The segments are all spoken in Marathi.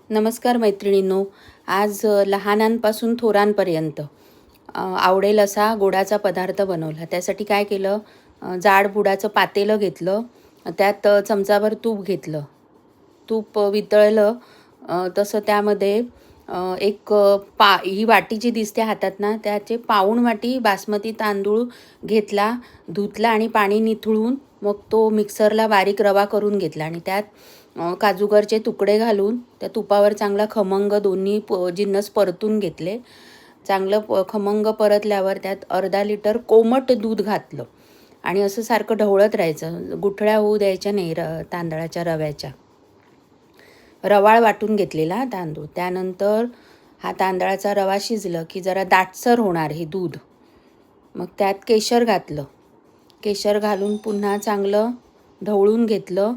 नमस्कार मैत्रिणींनो. आज लहानांपासून थोरांपर्यंत आवडेल असा गोडाचा पदार्थ बनवला. त्यासाठी काय केलं, जाड बुडाचं पातेलं घेतलं, त्यात चमचाभर तूप घेतलं. तूप वितळलं तसं त्यामध्ये एक ही वाटी जी दिसते हातात ना, त्याचे पाऊण वाटी बासमती तांदूळ घेतला, धुतला आणि पाणी निथळून मग तो मिक्सरला बारीक रवा करून घेतला आणि त्यात काजूगरचे तुकडे घालून त्या तुपावर चांगला खमंग दोन्ही जिन्नस परतून घेतले. चांगलं खमंग परतल्यावर त्यात अर्धा लिटर कोमट दूध घातलं आणि असं सारखं ढवळत राहायचं. गुठळ्या होऊ द्यायच्या नाही तांदळाच्या रव्याच्या. रवाळ वाटून घेतलेला तांदूळ. त्यानंतर हा तांदळाचा रवा शिजलं की जरा दाटसर होणार हे दूध. मग त्यात केशर घातलं. केशर घालून पुन्हा चांगलं ढवळून घेतलं.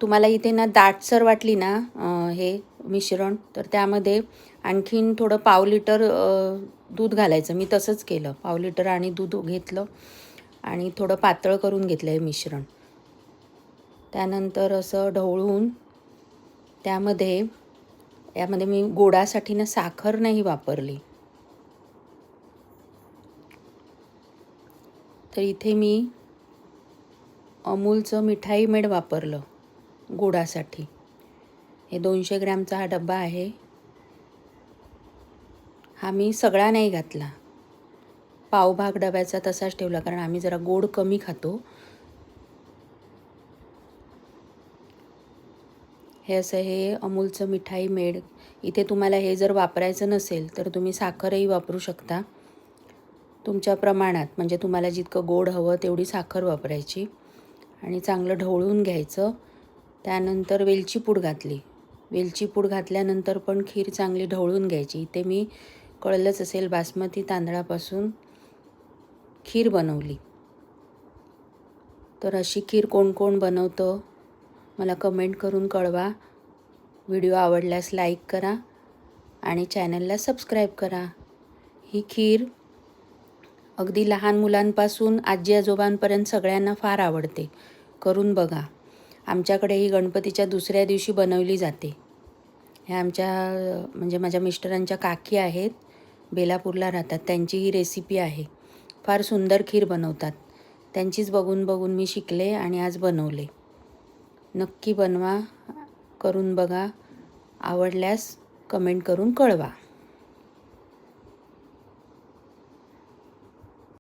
तुम्हाला इथे ना दाटसर वाटली ना हे मिश्रण, तर त्यामध्ये आणखीन थोडं पाव लिटर दूध घालायचं. मी तसंच केलं. पाव लिटर आणि दूध घेतलं आणि थोडं पातळ करून घेतलं हे मिश्रण. त्यानंतर असं ढवळून यामध्ये मी गोडासाठी ना साखर नाही वापरली. तर इथे मी अमूलचं मिठाई मेड वापरलं गोडासाठी. हे 200 ग्रॅमचा हा डबा आहे. हा मी सगळा नाही घातला, पावभाग डब्याचा तसाच ठेवला, कारण आम्ही जरा गोड कमी खातो. हे असं हे अमूलचं मिठाई मेड. इथे तुम्हाला हे जर वापरायचं नसेल तर तुम्ही साखरही वापरू शकता तुमच्या प्रमाणात. म्हणजे तुम्हाला जितकं गोड हवं तेवढी साखर वापरायची आणि चांगलं ढवळून घ्यायचं. त्यानंतर वेलची पूड घातली. वेलची पूड घातल्यानंतर पण खीर चांगली ढवळून घ्यायची. इथे मी कळलंच असेल बासमती तांदळापासून खीर बनवली. तर अशी खीर कोण कोण बनवतं मला कमेंट करून कळवा. व्हिडिओ आवडल्यास लाईक करा आणि चॅनलला सबस्क्राईब करा. ही खीर अगदी लहान मुलांपासून आजी आजोबांपर्यंत सगळ्यांना फार आवडते. करून बघा. आमच्याकडे ही गणपतीच्या दुसऱ्या दिवशी बनवली जाते. ह्या म्हणजे माझ्या मिस्टरांच्या काकी आहेत, बेलापूरला राहतात. त्यांची ही रेसिपी आहे. फार सुंदर खीर बनवतात. त्यांचीच बघून बघून मी शिकले आणि आज बनवले. नक्की बनवा, करून बघा. आवडल्यास कमेंट करून कळवा.